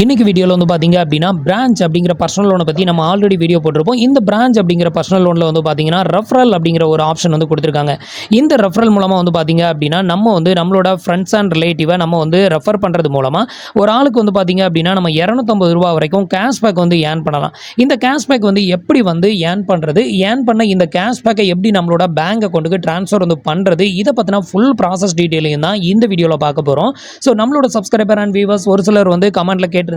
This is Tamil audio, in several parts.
இன்னைக்கு வீடியோவில் வந்து பார்த்தீங்க அப்படின்னா பிரான்ச் அப்படிங்கிற பர்சனல் லோனை பற்றி நம்ம ஆல்ரெடி வீடியோ போட்டிருப்போம். இந்த பிரான்ச் அப்படிங்கிற பர்சனல் லோனில் வந்து பார்த்தீங்கன்னா ரெஃபரல் அப்படிங்கிற ஒரு ஆப்ஷன் வந்து கொடுத்துருக்காங்க. இந்த ரெஃபரல் மூலமாக வந்து பார்த்தீங்க அப்படின்னா நம்ம வந்து நம்மளோட ஃப்ரெண்ட்ஸ் அண்ட் ரிலேட்டிவை நம்ம வந்து ரெஃபர் பண்ணுறது மூலமாக ஒரு ஆளுக்கு வந்து பார்த்தீங்க அப்படின்னா நம்ம ₹250 வரைக்கும் கேஷ்பேக் வந்து ஏர்ன் பண்ணலாம். இந்த கேஷ்பேக் வந்து எப்படி வந்து ஏர்ன் பண்ணுறது, ஏர்ன் பண்ண இந்த கேஷ்பேக்கை எப்படி நம்மளோட பேங்க் அக்கௌண்ட்டுக்கு ட்ரான்ஸ்ஃபர் வந்து பண்ணுறது, இதை பற்றின ஃபுல் ப்ராசஸ் டீட்டெயிலையும் தான் இந்த வீடியோவில் பார்க்க போகிறோம். ஸோ நம்மளோட சப்ஸ்கிரைபர் அண்ட் வியூவர்ஸ் ஒரு சிலர் வந்து கமெண்ட்டில் கேட்டிருந்தீங்க.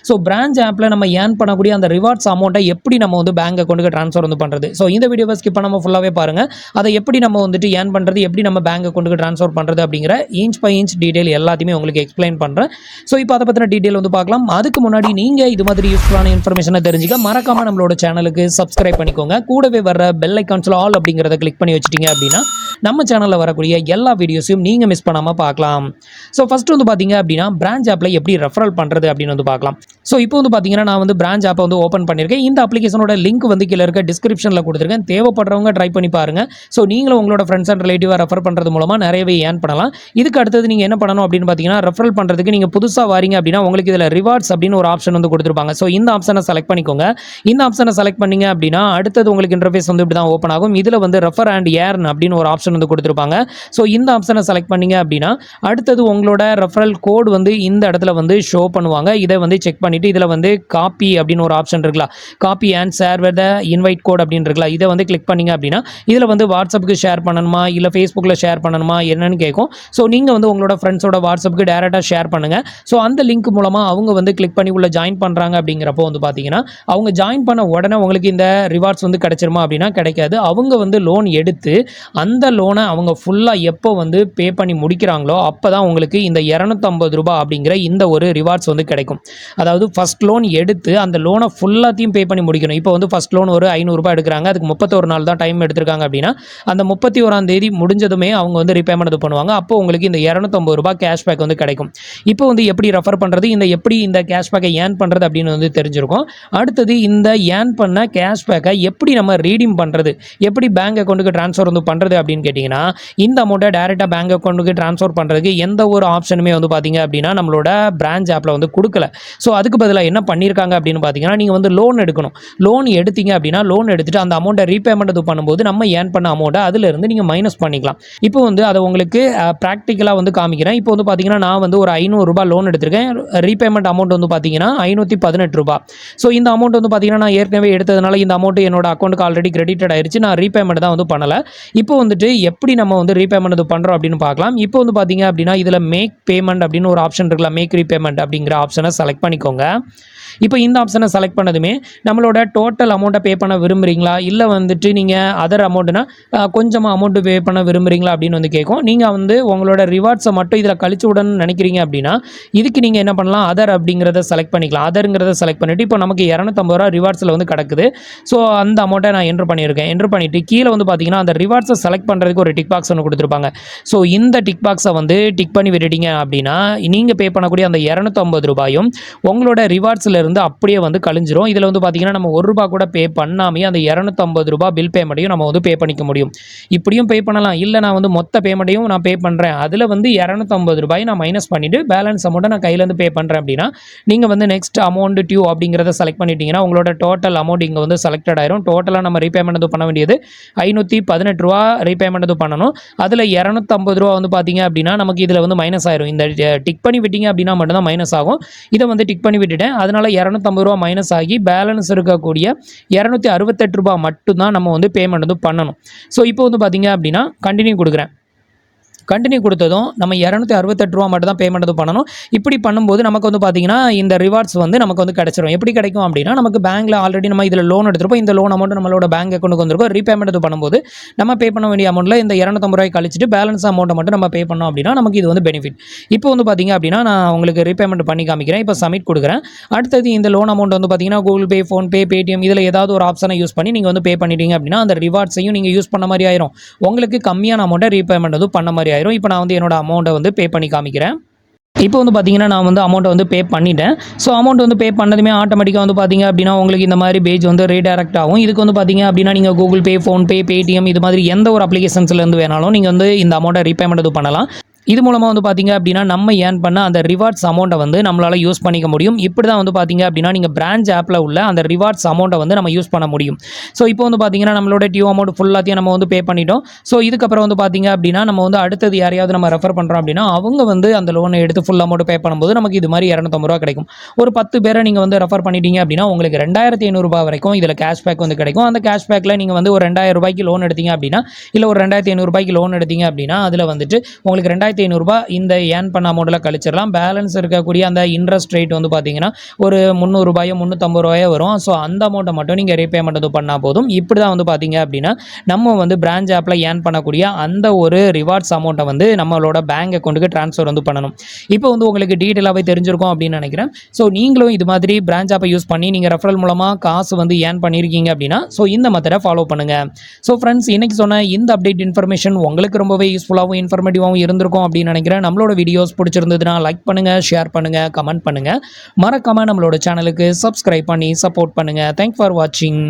ஸோ பிரான்ச் ஆப்பில் நம்ம ஏர்ன் பண்ணக்கூடிய அந்த ரிவார்ட்ஸ் அமௌண்ட்டை எப்படி நம்ம வந்து பேங்க் அக்கௌண்ட்டுக்கு ட்ரான்ஸ்ஃபர் வந்து பண்ணுறது. ஸோ இந்த வீடியோவை ஸ்கிப் பண்ணாமல் ஃபுல்லாகவே பாருங்கள். அதை எப்படி நம்ம வந்துட்டு ஏர்ன் பண்ணுறது, எப்படி நம்ம பேங்க் அக்கௌண்ட்டுக்கு ட்ரான்ஸ்ஃபர் பண்ணுறது அப்படிங்கிற இன்ச் பை இன்ச் டீட்டெயில் எல்லாத்தையுமே உங்களுக்கு எக்ஸ்பிளைன் பண்ணுறேன். ஸோ இப்போ அதை பற்றின டீட்டெயில் வந்து பார்க்கலாம். அதுக்கு முன்னாடி நீங்கள் இது மாதிரி யூஸ்ஃபுல்லான இன்ஃபர்மேஷனை தெரிஞ்சுக்க மறக்காமல் நம்மளோட சேனலுக்கு சப்ஸ்கிரைப் பண்ணிக்கோங்க. கூடவே வர பெல் ஐக்கான்ஸில் ஆல் அப்படிங்கிறத கிளிக் பண்ணி வச்சிட்டிங்க அப்படின்னா நம்ம சேனலில் வரக்கூடிய எல்லா வீடியோஸையும் நீங்கள் மிஸ் பண்ணாமல் பார்க்கலாம். ஸோ ஃபஸ்ட்டு வந்து பார்த்தீங்க அப்படின்னா பிரான்ச் ஆப்பில் எப்படி ரெஃபரல் பண்ணுறது அப்படின்னு வந்து பார்க்கலாம். ஸோ இப்போ வந்து பார்த்தீங்கன்னா நான் வந்து பிரான்ச் ஆப்பை வந்து ஓப்பன் பண்ணியிருக்கேன். இந்த அப்ளிகேஷனோட லிங்க் வந்து கீழே இருக்க டிஸ்கிரிப்ஷனில் கொடுத்துருக்கேன். தேவைப்படுறவங்க ட்ரை பண்ணி பாருங்கள். ஸோ நீங்களும் உங்களோட ஃப்ரெண்ட்ஸ் அண்ட் ரிலேட்டிவாக ரெஃபர் பண்ணுறது மூலமாக நிறையவே ஏர்ன் பண்ணலாம். இதுக்கு அடுத்தது நீங்கள் என்ன பண்ணணும் அப்படின்னு பார்த்தீங்கன்னா ரெஃபரல் பண்ணுறதுக்கு நீங்கள் புதுசாக வாரீங்க அப்படின்னா உங்களுக்கு இதில் ரிவார்ட்ஸ் அப்படின்னு ஒரு ஆப்ஷன் வந்து கொடுத்துருப்பாங்க. ஸோ இந்த ஆப்ஷனை செலக்ட் பண்ணிக்கோங்க. இந்த ஆப்ஷனை செலக்ட் பண்ணிங்க அப்படின்னா அடுத்தது உங்களுக்கு இன்டர்ஃபேஸ் வந்து இப்படி தான் ஓப்பன் ஆகும். இதில் வந்து ரெஃபர் அண்ட் ஏர்ன் அப்படின்னு ஒரு ஆப்ஷன் வந்து கொடுத்துருப்பாங்க. ஸோ இந்த ஆப்ஷனை செலக்ட் பண்ணிங்க அப்படின்னா அடுத்தது உங்களோட ரெஃபரல் கோட் வந்து இந்த இடத்துல வந்து ஷோ பண்ணுவாங்க. இதை வந்து செக் பண்ணிவிட்டு இதில் வந்து காப்பி அப்படின்னு ஒரு ஆப்ஷன் இருக்குல்ல, copy and share with invite code அப்படின்னு இருக்குல்ல, இதை வந்து கிளிக் பண்ணிங்க அப்படின்னா இதில் வந்து வாட்ஸ்அப்புக்கு ஷேர் பண்ணணுமா இல்லை ஃபேஸ்புக்கில் ஷேர் பண்ணணுமா என்னன்னு கேட்கும். ஸோ நீங்கள் வந்து உங்களோட ஃப்ரெண்ட்ஸோட வாட்ஸ்அப்புக்கு டேரெக்டாக ஷேர் பண்ணுங்கள். ஸோ அந்த லிங்க் மூலமாக அவங்க வந்து கிளிக் பண்ணி உள்ள ஜாயின் பண்ணுறாங்க அப்படிங்கிறப்போ வந்து பார்த்தீங்கன்னா அவங்க ஜாயின் பண்ண உடனே உங்களுக்கு இந்த ரிவார்ட்ஸ் வந்து கிடைச்சிருமா அப்படின்னா கிடைக்காது. அவங்க வந்து லோன் எடுத்து அந்த லோனை அவங்க ஃபுல்லாக எப்போ வந்து பே பண்ணி முடிக்கிறாங்களோ அப்போ தான் உங்களுக்கு இந்த ₹250 அப்படிங்கிற இந்த ஒரு ரிவார்ட்ஸ் வந்து கிடைக்கும். அதாவது ஃபஸ்ட் லோன் எடுத்து அந்த லோனை ஃபுல்லாத்தையும் பே பண்ணி முடிக்கணும். இப்போ வந்து ஃபஸ்ட் லோன் ஒரு ₹500 எடுக்கிறாங்க, அதுக்கு 31 நாள் தான் டைம் எடுத்திருக்காங்க அப்படின்னா அந்த 31ஆம் தேதி முடிஞ்சதுமே அவங்க வந்து ரீபேமெண்ட் இது பண்ணுவாங்க. அப்போ உங்களுக்கு இந்த ₹250 கேஷ்பேக் வந்து கிடைக்கும். இப்போ வந்து எப்படி ரெஃபர் பண்ணுறது, எப்படி இந்த கேஷ்பேக்கை ஏர்ன் பண்ணுறது அப்படின்னு வந்து தெரிஞ்சிருக்கும். அடுத்தது இந்த ஏர்ன் பண்ண கேஷ்பேக்கை எப்படி நம்ம ரீடீம் பண்ணுறது, எப்படி பேங்க் அக்கௌண்ட்டுக்கு ட்ரான்ஸ்ஃபர் வந்து பண்ணுறது அப்படின்னு கேட்டிங்கன்னா இந்த அமௌண்ட்டை டேரெக்டாக பேங்க் அக்கௌண்ட்டுக்கு ட்ரான்ஸ்ஃபர் பண்ணுறதுக்கு எந்த ஒரு ஆப்ஷனுமே வந்து பார்த்தீங்க அப்படின்னா நம்மளோட பிரான்ச் ஆப்பில் வந்து கொடுக்கல. ஸோ அதுக்கு பதிலாக என்ன பண்ணியிருக்காங்க அப்படின்னு பார்த்தீங்கன்னா நீங்கள் வந்து லோன் எடுக்கணும். லோன் எடுத்தீங்க அப்படின்னா லோன் எடுத்துகிட்டு அந்த அமௌண்ட்டை ரீபேமெண்ட் இது பண்ணும்போது நம்ம ஏர்ன் பண்ண அமௌண்ட்டை அதிலிருந்து நீங்கள் மைனஸ் பண்ணிக்கலாம். இப்போ வந்து அதை உங்களுக்கு ப்ராக்டிக்கலாக வந்து காமிக்கிறேன். இப்போ வந்து பார்த்தீங்கன்னா நான் வந்து ஒரு ₹500 லோன் எடுத்திருக்கேன். ரீபேமெண்ட் அமௌண்ட் வந்து பார்த்தீங்கன்னா ₹518. ஸோ இந்த அமௌண்ட் வந்து பார்த்தீங்கன்னா நான் ஏற்கனவே எடுத்ததுனால இந்த அமௌண்ட் என்னோட அக்கௌண்ட்டுக்கு ஆல்ரெடி கிரெடிட்டட் ஆயிடுச்சு. நான் ரீபேமெண்ட் தான் வந்து பண்ணலை. இப்போ வந்துட்டு எப்படி நம்ம வந்து ரீபேமெண்ட் இது பண்ணுறோம் அப்படின்னு பார்க்கலாம். இப்போ வந்து பார்த்தீங்க அப்படின்னா இதில் மேக் பேமெண்ட் அப்படின்னு ஒரு ஆப்ஷன் இருக்குல்ல, மேக் ரீபேமெண்ட் அப்படிங்கிற ஆப்ஷனை செலக்ட் பண்ணிக்கோங்க. இப்போ இந்த ஆப்ஷனை செலக்ட் பண்ணதுமே நம்மளோட டோட்டல் அமௌண்ட்டை பே பண்ண விரும்புகிறீங்களா இல்லை வந்துட்டு நீங்கள் அதர் அமௌண்ட்டுனா கொஞ்சமாக அமௌண்ட்டு பே பண்ண விரும்புகிறீங்களா அப்படின்னு வந்து கேட்கும். நீங்கள் வந்து உங்களோட ரிவார்ட்ஸை மட்டும் இதில் கழிச்சு விடணும்னு நினைக்கிறீங்க அப்படின்னா இதுக்கு நீங்கள் என்ன பண்ணலாம், அதர் அப்படிங்கிறத செலக்ட் பண்ணிக்கலாம். அதருங்கிறத செலக்ட் பண்ணிவிட்டு இப்போ நமக்கு ₹250 ரிவார்ட்ஸில் வந்து கிடக்குது. ஸோ அந்த அமௌண்ட்டை நான் என்ட்ரு பண்ணியிருக்கேன். என்ட்ரு பண்ணிவிட்டு கீழே வந்து பார்த்தீங்கன்னா அந்த ரிவார்ட்ஸை செலக்ட் பண்ணுறதுக்கு ஒரு டிக் பாக்ஸ் ஒன்று கொடுத்துருப்பாங்க. ஸோ இந்த டிக் பாக்ஸை வந்து டிக் பண்ணி விட்டுட்டீங்க அப்படின்னா நீங்கள் பே பண்ணக்கூடிய அந்த ₹250 உங்களோட ரிவார்ட்ஸில் இருந்து அப்படியே வந்து கழிஞ்சிரும். இதில் வந்து பார்த்தீங்கன்னா நம்ம ₹1 கூட பே பண்ணாமே அந்த ₹250 பில் பேமெண்ட்டையும் நம்ம வந்து பே பண்ணிக்க முடியும். இப்படியும் பே பண்ணலாம். இல்லை நான் வந்து மொத்த பேமெண்ட்டையும் நான் பே பண்ணுறேன், அதில் வந்து ₹250 நான் மைனஸ் பண்ணிவிட்டு பேலன்ஸ் அமௌண்ட்டை நான் கையிலேருந்து பே பண்ணுறேன் அப்படின்னா நீங்கள் வந்து நெக்ஸ்ட் அமௌண்ட் டியூ அப்படிங்கிறத செலக்ட் பண்ணிட்டீங்கன்னா உங்களோட டோட்டல் அமௌண்ட் இங்கே வந்து செலக்டட் ஆயிரும். டோட்டலாக நம்ம ரீபேமெண்ட் இது பண்ண வேண்டியது ₹518 ரீபேமெண்ட் இது பண்ணணும். அதில் ₹250 வந்து பார்த்தீங்க அப்படின்னா நமக்கு இதில் வந்து மைனஸ் ஆயிரும். இந்த டிக் பண்ணி விட்டீங்க அப்படின்னா மட்டும்தான் மைனஸ் ஆகும். இதை வந்து டிக் பண்ணி விட்டுட்டேன். அதனால ₹250 மைனஸ் ஆகி பேலன்ஸ் இருக்கக்கூடிய ₹268 மட்டும்தான் நம்ம வந்து பேமெண்ட் வந்து பண்ணணும். ஸோ இப்போ வந்து பார்த்தீங்க அப்படின்னா கண்டினியூ கொடுக்குறேன். கண்டினியூ கொடுத்ததும் நம்ம ₹268 மட்டும் தான் பேமெண்ட் பண்ணணும். இப்படி பண்ணும்போது நமக்கு வந்து பார்த்தீங்கன்னா இந்த ரிவார்ட்ஸ் வந்து நமக்கு வந்து கிடைச்சிரும். எப்படி கிடைக்கும் அப்படின்னா நமக்கு பேங்க்கில் ஆல்ரெடி நம்ம இதில் லோன் எடுத்துருப்போம். இந்த லோன் அமௌண்ட் நம்மளோட பேங்க் அக்கௌண்ட்டுக்கு வந்திருக்கும். ரீபேமெண்ட் இது பண்ணும்போது நம்ம பே பண்ண வேண்டிய அமௌண்ட்டில் இந்த ₹250 கழிச்சிட்டு பேலன்ஸ் அமௌண்ட்டை மட்டும் நம்ம பே பண்ணோம் அப்படின்னா நமக்கு இது வந்து பெனிஃபிட். இப்போ வந்து பார்த்தீங்க அப்படின்னா நான் உங்களுக்கு ரீபேமெண்ட் பண்ணி காமிக்கிறேன். இப்போ சப்மிட் கொடுக்குறேன். அடுத்தது இந்த லோன் அமௌண்ட் வந்து பார்த்தீங்கன்னா கூகுள் பே, ஃபோன்பே, பேடிஎம் இதில் ஏதாவது ஒரு ஆப்ஷனை யூஸ் பண்ணி நீங்கள் வந்து பே பண்ணிட்டீங்க அப்படின்னா அந்த ரிவார்ட்ஸையும் நீங்கள் யூஸ் பண்ண மாதிரி ஆயிரும். உங்களுக்கு கம்மியான அமௌண்ட்டை ரீபேமெண்ட் வந்து பண்ண மாதிரி ஆயிரும். இப்போ நான் வந்து என்னோட அமௌண்ட்டை வந்து பே பண்ணி காமிக்கிறேன். இப்போ வந்து பார்த்தீங்கன்னா நான் வந்து அமௌண்ட்டை வந்து பே பண்ணிட்டேன். ஸோ அமௌண்ட் வந்து பே பண்ணதுமே ஆட்டோமேட்டிக்காக வந்து பார்த்தீங்க அப்படின்னா உங்களுக்கு இந்த மாதிரி பேஜ் வந்து ரீடைரக்ட் ஆகும். இதுக்கு வந்து பார்த்தீங்க அப்படின்னா நீங்கள் கூகுள் பே, ஃபோன்பே, பேடிஎம் இது மாதிரி எந்த ஒரு அப்ளிகேஷன்ஸ்லேருந்து வேணாலும் நீங்கள் வந்து இந்த அமௌண்ட்டை ரீபேமெண்ட் இது பண்ணலாம். இது மூலமாக வந்து பார்த்தீங்க அப்படின்னா நம்ம ஏர்ன் பண்ண அந்த ரிவார்ட்ஸ் அமௌண்ட்டை வந்து நம்மளால் யூஸ் பண்ணிக்க முடியும். இப்படி தான் வந்து பார்த்தீங்க அப்படின்னா நீங்கள் பிரான்ச் ஆப்பில் உள்ள அந்த ரிவார்ட்ஸ் அமௌண்ட்டை வந்து நம்ம யூஸ் பண்ண முடியும். ஸோ இப்போ வந்து பார்த்தீங்கன்னா நம்மளோட டியூ அமௌண்ட் ஃபுல்லாத்தையும் நம்ம வந்து பே பண்ணிட்டோம். ஸோ இதுக்கப்புறம் வந்து பார்த்தீங்க அப்படின்னா நம்ம வந்து அடுத்தது யாரையாவது நம்ம ரெஃபர் பண்ணுறோம் அப்படின்னா அவங்க வந்து அந்த லோனை எடுத்து ஃபுல் அமௌண்ட் பே பண்ணும்போது நமக்கு இது மாதிரி ₹250 கிடைக்கும். ஒரு 10 பேரை நீங்கள் வந்து ரெஃபர் பண்ணிட்டீங்க அப்படின்னா உங்களுக்கு ₹2500 வரைக்கும் இதில் கேஷ்பேக் வந்து கிடைக்கும். அந்த கேஷ்பேக்கில் நீங்கள் வந்து ஒரு ₹2000 லோன் எடுத்தீங்க அப்படின்னா இல்லை ஒரு ₹2500 லோன் எடுத்தீங்க அப்படின்னா அதில் வந்துட்டு உங்களுக்கு ₹2500 இந்த ஏர்ன் பண்ண அமௌண்ட்டில் கழிச்சிடலாம். பேலன்ஸ் இருக்கக்கூடிய அந்த இன்ட்ரெஸ்ட் ரேட் வந்து பார்த்தீங்கன்னா ஒரு ₹300 ₹350 வரும். ஸோ அந்த அமௌண்ட்டை மட்டும் நீங்கள் ரீபேமெண்ட் வந்து பண்ணால் போதும். இப்படி தான் வந்து பார்த்தீங்க அப்படின்னா நம்ம வந்து பிரான்ச் ஆப்பில் ஏர்ன் பண்ணக்கூடிய அந்த ஒரு ரிவார்ட்ஸ் அமௌண்ட்டை வந்து நம்மளோட பேங்க் அக்கௌண்ட்டுக்கு ட்ரான்ஸ்ஃபர் வந்து பண்ணணும். இப்போ வந்து உங்களுக்கு டீட்டெயிலாகவே தெரிஞ்சிருக்கும் அப்படின்னு நினைக்கிறேன். ஸோ நீங்களும் இது மாதிரி பிரான்ச் ஆப்பை யூஸ் பண்ணி நீங்கள் ரெஃபரல் மூலமாக காசு வந்து ஏர்ன் பண்ணியிருக்கீங்க அப்படின்னா ஸோ இந்த மெத்தடை ஃபாலோ பண்ணுங்கள். ஸோ ஃப்ரெண்ட்ஸ், இன்றைக்கி சொன்ன இந்த அப்டேட் இன்ஃபர்மேஷன் உங்களுக்கு ரொம்பவே யூஸ்ஃபுல்லாகவும் இன்ஃபர்மேட்டிவாகவும் இருந்திருக்கும் அப்படின்னு நினைக்கிறேன். நம்மளோட வீடியோஸ் பிடிச்சிருந்ததுன்னா லைக் பண்ணுங்கள், ஷேர் பண்ணுங்கள், கமெண்ட் பண்ணுங்கள். மறக்காமல் நம்மளோட சேனலுக்கு சப்ஸ்கிரைப் பண்ணி சப்போர்ட் பண்ணுங்கள். தேங்க்ஸ் ஃபார் வாட்சிங்.